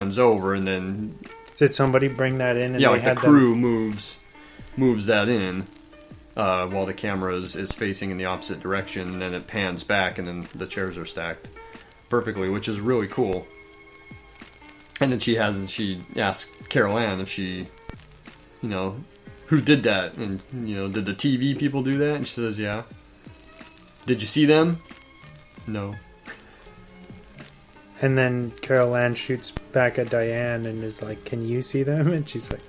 pans over, and then did somebody bring that in? And yeah, like the crew moves that in while the camera is facing in the opposite direction, and then it pans back, and then the chairs are stacked perfectly, which is really cool. And then she asks Carol Ann if she, who did that, and did the TV people do that? And she says, yeah. Did you see them? No. And then Carol Ann shoots back at Diane and is like, can you see them? And she's like,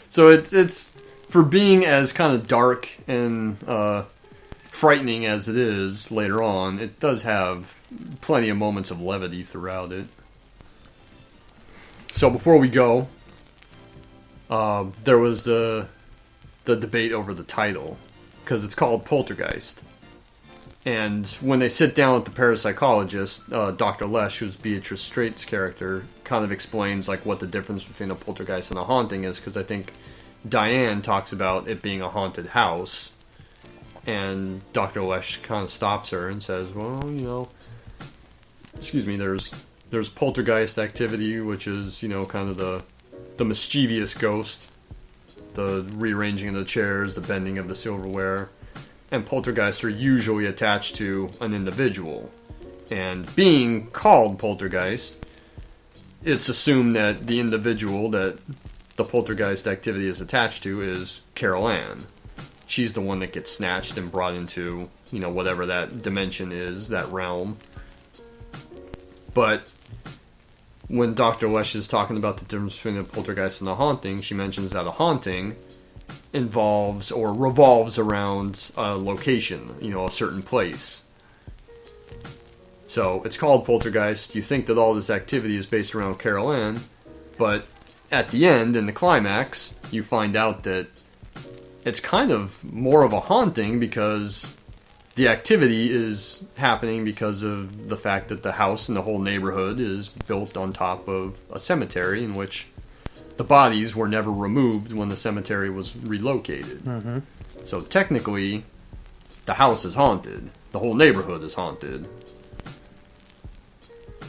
So it's for being as kind of dark and frightening as it is later on, it does have plenty of moments of levity throughout it. So before we go, there was the debate over the title, because it's called Poltergeist. And when they sit down with the parapsychologist, Dr. Lesh, who's Beatrice Straight's character, kind of explains like what the difference between a poltergeist and a haunting is, because I think Diane talks about it being a haunted house, and Dr. Lesh kind of stops her and says, well, there's poltergeist activity, which is, kind of the mischievous ghost, the rearranging of the chairs, the bending of the silverware. And poltergeists are usually attached to an individual. And being called poltergeist, it's assumed that the individual that the poltergeist activity is attached to is Carol Ann. She's the one that gets snatched and brought into, whatever that dimension is, that realm. But when Dr. Lesh is talking about the difference between a poltergeist and a haunting, she mentions that a haunting involves or revolves around a location, a certain place. So it's called poltergeist. You think that all this activity is based around Carol Ann, but at the end, in the climax, you find out that it's kind of more of a haunting, because the activity is happening because of the fact that the house and the whole neighborhood is built on top of a cemetery in which the bodies were never removed when the cemetery was relocated. Mm-hmm. So technically, the house is haunted. The whole neighborhood is haunted.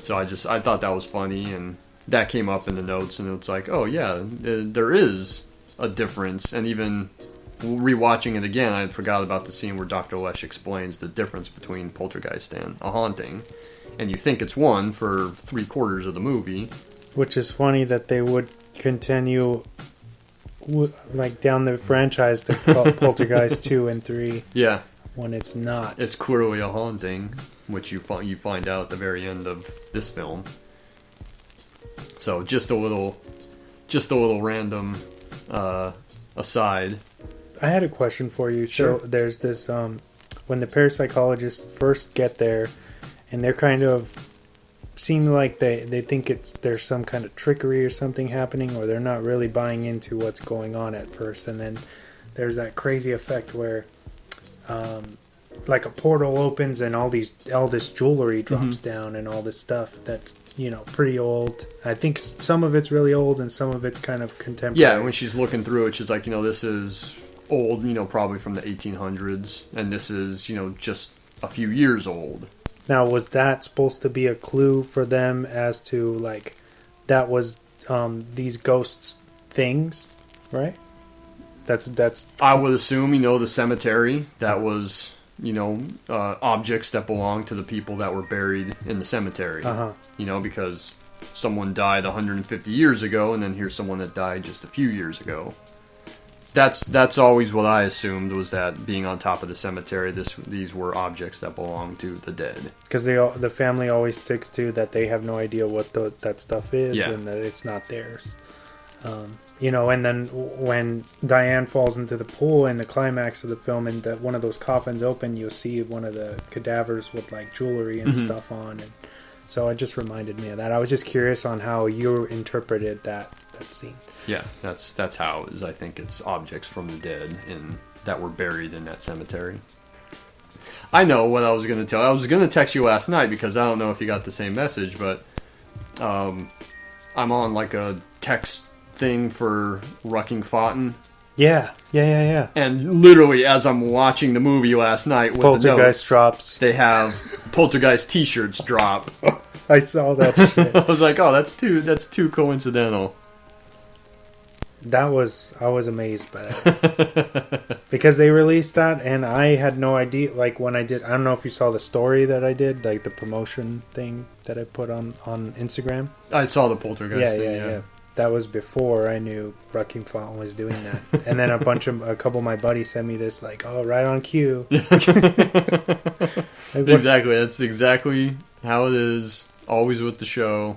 So I thought that was funny, and that came up in the notes, and it's like, oh yeah, there is a difference. And even rewatching it again, I forgot about the scene where Dr. Lesh explains the difference between poltergeist and a haunting. And you think it's one for 3/4 of the movie. Which is funny that they would continue like down the franchise to call Poltergeist 2 and 3. Yeah. When it's not. It's clearly a haunting, which you find out at the very end of this film. So just a little random aside. I had a question for you. Sure. So there's this when the parapsychologists first get there, and they're kind of seem like they think there's some kind of trickery or something happening, or they're not really buying into what's going on at first, and then there's that crazy effect where like a portal opens and all this jewelry drops down and all this stuff that's pretty old. I think some of it's really old and some of it's kind of contemporary. Yeah, when she's looking through it, she's like, this is old, probably from the 1800s, and this is just a few years old. Now, was that supposed to be a clue for them as to, like, that was these ghosts' things, right? That's. I would assume, the cemetery, that was, objects that belonged to the people that were buried in the cemetery. Uh-huh. Because someone died 150 years ago, and then here's someone that died just a few years ago. That's always what I assumed, was that being on top of the cemetery, these were objects that belonged to the dead. Because the family always sticks to that they have no idea what that stuff is, yeah, and that it's not theirs. And then when Diane falls into the pool in the climax of the film, and that one of those coffins open, you'll see one of the cadavers with like jewelry and stuff on, and so it just reminded me of that. I was just curious on how you interpreted that scene. Yeah, that's how it is. I think it's objects from the dead that were buried in that cemetery. I know what I was going to tell. I was going to text you last night because I don't know if you got the same message, but I'm on like a text thing for Rucking Fountain, Yeah. And literally, as I'm watching the movie last night with Poltergeist the notes, drops. they have Poltergeist T-shirts drop. I saw that shit. I was like, oh, that's too coincidental. I was amazed by that. Because they released that, and I had no idea. Like, when I don't know if you saw the story that I did, like the promotion thing that I put on Instagram. I saw the Poltergeist thing, yeah. That was before I knew Bucking Fountain was doing that. And then a couple of my buddies sent me this, like, oh, right on cue. Exactly. That's exactly how it is. Always with the show.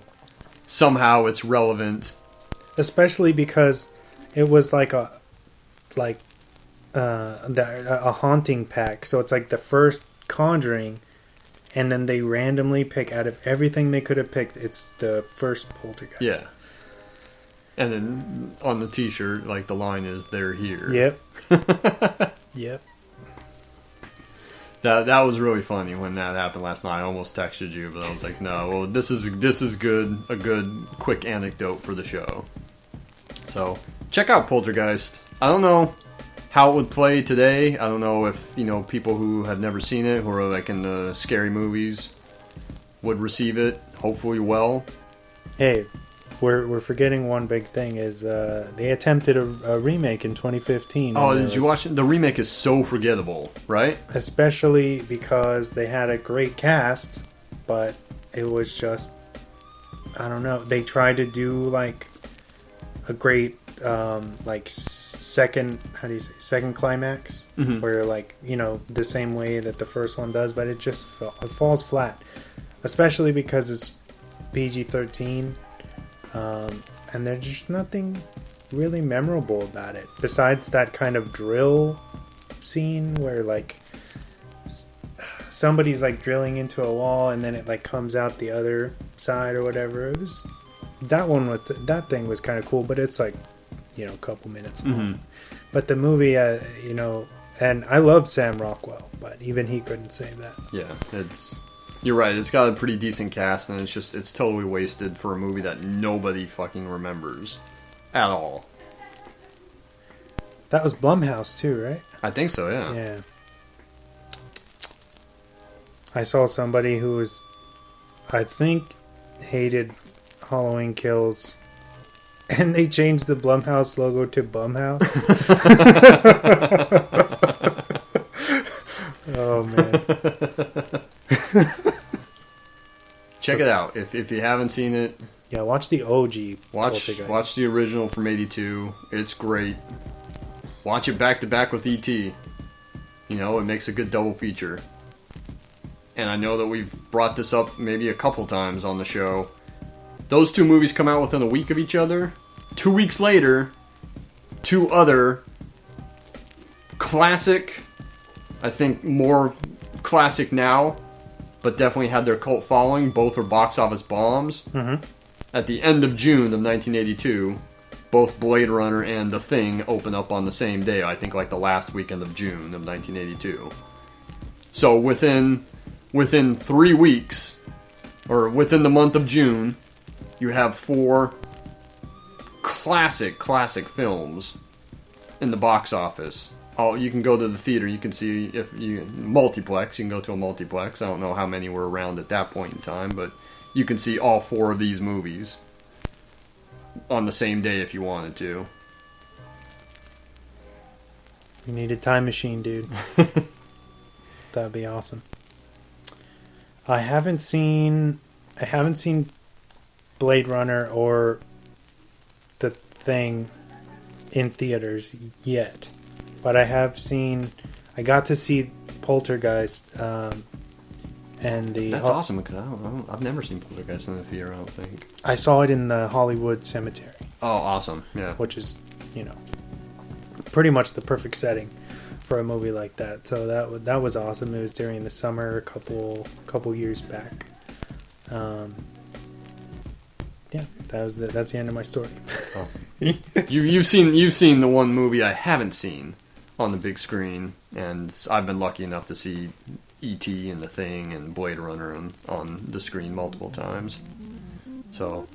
Somehow it's relevant. Especially because it was like a haunting pack. So it's like the first Conjuring, and then they randomly pick out of everything they could have picked. It's the first Poltergeist. Yeah. And then on the T-shirt, like the line is "They're here." Yep. Yep. That was really funny when that happened last night. I almost texted you, but I was like, no. Well, this is good. A good quick anecdote for the show. So check out Poltergeist. I don't know how it would play today. I don't know if people who have never seen it, who are like in the scary movies, would receive it. Hopefully, well. Hey. We're forgetting one big thing is they attempted a remake in 2015. Oh, did you watch it? The remake is so forgettable, right? Especially because they had a great cast, but it was just, I don't know. They tried to do like a great second climax, where like the same way that the first one does, but it just it falls flat. Especially because it's PG-13. And there's just nothing really memorable about it besides that kind of drill scene where like somebody's like drilling into a wall and then it like comes out the other side or whatever. It was that one with that thing was kind of cool, but it's like a couple minutes long. But the movie, and I love Sam Rockwell, but even he couldn't save that. Yeah, you're right. It's got a pretty decent cast, and it's totally wasted for a movie that nobody fucking remembers at all. That was Blumhouse too, right? I think so, yeah. Yeah. I saw somebody who was, I think, hated Halloween Kills, and they changed the Blumhouse logo to Bumhouse. Oh man. Check it out if you haven't seen it. Yeah, watch the OG. Watch the original from '82. It's great. Watch it back to back with E.T. It makes a good double feature. And I know that we've brought this up maybe a couple times on the show. Those two movies come out within a week of each other. 2 weeks later, two other classic, I think more classic now, but definitely had their cult following. Both were box office bombs. Mm-hmm. At the end of June of 1982, both Blade Runner and The Thing open up on the same day. I think like the last weekend of June of 1982. So within 3 weeks, or within the month of June, you have four classic films in the box office. You can go to the theater. You can see if you multiplex. You can go to a multiplex. I don't know how many were around at that point in time, but you can see all four of these movies on the same day if you wanted to. You need a time machine, dude. That'd be awesome. I haven't seen Blade Runner or The Thing in theaters yet. But I got to see Poltergeist, and That's awesome, because I've never seen Poltergeist in the theater, I don't think. I saw it in the Hollywood Cemetery. Oh, awesome, yeah. Which is, pretty much the perfect setting for a movie like that. So that was awesome. It was during the summer a couple years back. Yeah, that's the end of my story. Oh. You've seen the one movie I haven't seen on the big screen, and I've been lucky enough to see E.T. and The Thing and Blade Runner on the screen multiple times. So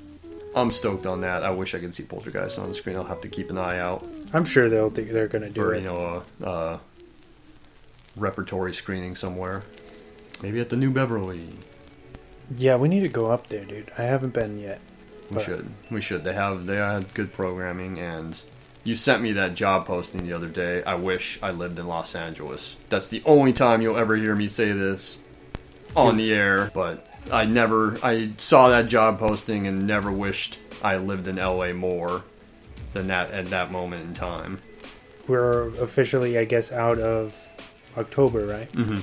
I'm stoked on that. I wish I could see Poltergeist on the screen. I'll have to keep an eye out. I'm sure they're going to do for, it. you know, a repertory screening somewhere. Maybe at the New Beverly. Yeah, we need to go up there, dude. I haven't been yet. We should. They had good programming, and you sent me that job posting the other day. I wish I lived in Los Angeles. That's the only time you'll ever hear me say this on the air, but I saw that job posting and never wished I lived in LA more than that at that moment in time. We're officially, I guess, out of October, right? Mm-hmm.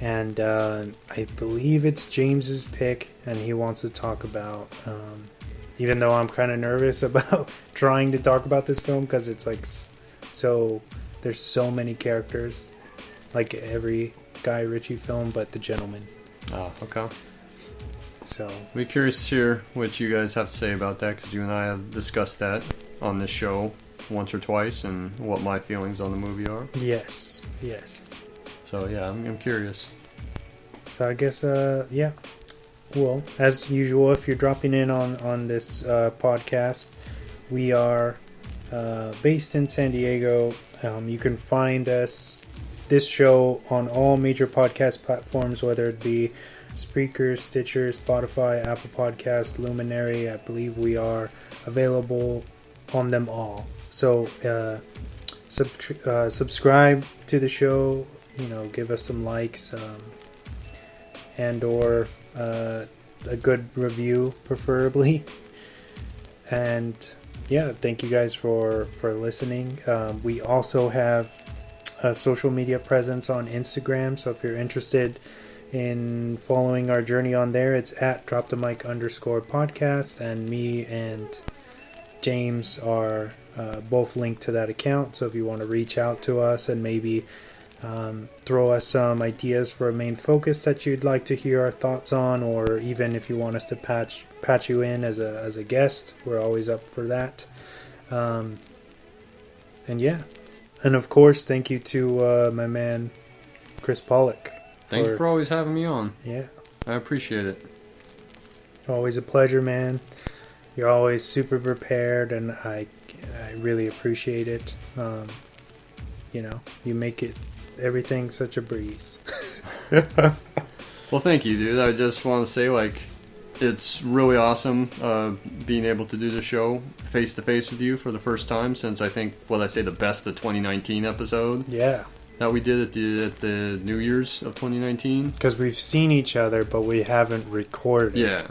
And I believe it's James's pick, and he wants to talk about, even though I'm kind of nervous about trying to talk about this film, because it's like there's so many characters, like every Guy Ritchie film, but The Gentleman. Oh, okay. So I'd be curious to hear what you guys have to say about that, because you and I have discussed that on this show once or twice, and what my feelings on the movie are. yes. So yeah, I'm curious. So I guess, yeah. Well, as usual, if you're dropping in on this podcast, we are based in San Diego. You can find this show on all major podcast platforms, whether it be Spreaker, Stitcher, Spotify, Apple Podcast, Luminary. I believe we are available on them all. So subscribe to the show. You know, give us some likes, and or a good review, preferably. And yeah, thank you guys for listening. We also have a social media presence on Instagram, so if you're interested in following our journey on there, it's at dropthemic_podcast, and me and James are both linked to that account. So if you want to reach out to us and maybe throw us some ideas for a main focus that you'd like to hear our thoughts on, or even if you want us to patch you in as a guest, we're always up for that. And yeah, and of course, thank you to my man Chris Pawlak. Thank you for always having me on. Yeah, I appreciate it. Always a pleasure, man. You're always super prepared, and I really appreciate it. You know, you make everything such a breeze. Well, thank you, dude. I just want to say, like, it's really awesome being able to do the show face to face with you for the first time since I think, the best of 2019 episode. Yeah. That we did at the New Year's of 2019. Because we've seen each other, but we haven't recorded.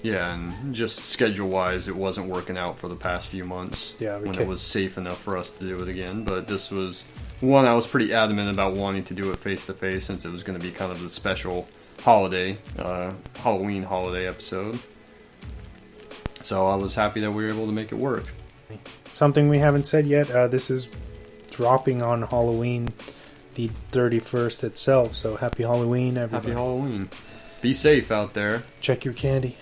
Yeah, and just schedule-wise, it wasn't working out for the past few months. Yeah, when it was safe enough for us to do it again. But this was one I was pretty adamant about wanting to do it face-to-face since it was going to be kind of the special holiday, Halloween holiday episode. So I was happy that we were able to make it work. Something we haven't said yet, this is dropping on Halloween, the 31st itself. So happy Halloween, everybody. Happy Halloween. Be safe out there. Check your candy.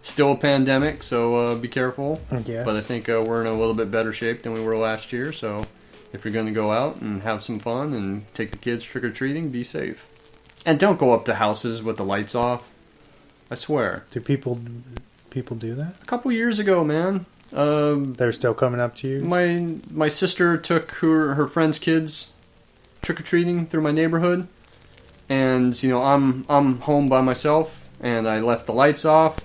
Still a pandemic, so be careful. Yes. But I think we're in a little bit better shape than we were last year, so if you're going to go out and have some fun and take the kids trick-or-treating, be safe. And don't go up to houses with the lights off. I swear. Do people do that? A couple years ago, man. They're still coming up to you? My sister took her friend's kids trick-or-treating through my neighborhood. And, you know, I'm home by myself, and I left the lights off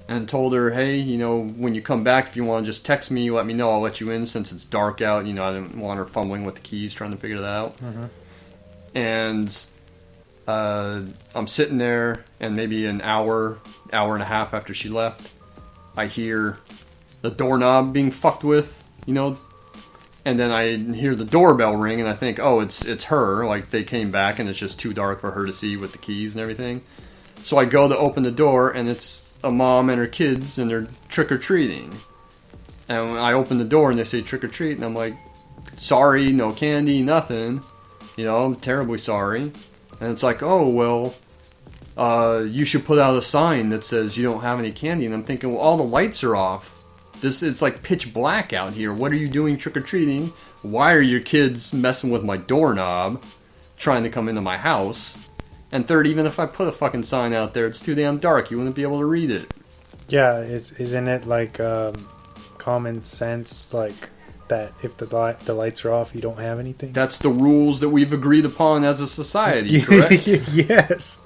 and told her, hey, you know, when you come back, if you want to just text me, let me know, I'll let you in since it's dark out. You know, I didn't want her fumbling with the keys, trying to figure that out. Mm-hmm. And I'm sitting there, and maybe an hour and a half after she left, I hear the doorknob being fucked with, you know. And then I hear the doorbell ring, and I think, oh, it's her. Like, they came back, and it's just too dark for her to see with the keys and everything. So I go to open the door, and it's a mom and her kids, and they're trick-or-treating. And when I open the door, and they say trick-or-treat, and I'm like, sorry, no candy, nothing. You know, I'm terribly sorry. And it's like, oh, well, you should put out a sign that says you don't have any candy. And I'm thinking, well, all the lights are off. It's like pitch black out here. What are you doing trick-or-treating? Why are your kids messing with my doorknob, trying to come into my house? And third, even if I put a fucking sign out there, it's too damn dark. You wouldn't be able to read it. Yeah, isn't it like common sense? Like, that if the lights are off, you don't have anything. That's the rules that we've agreed upon as a society, correct? Yes.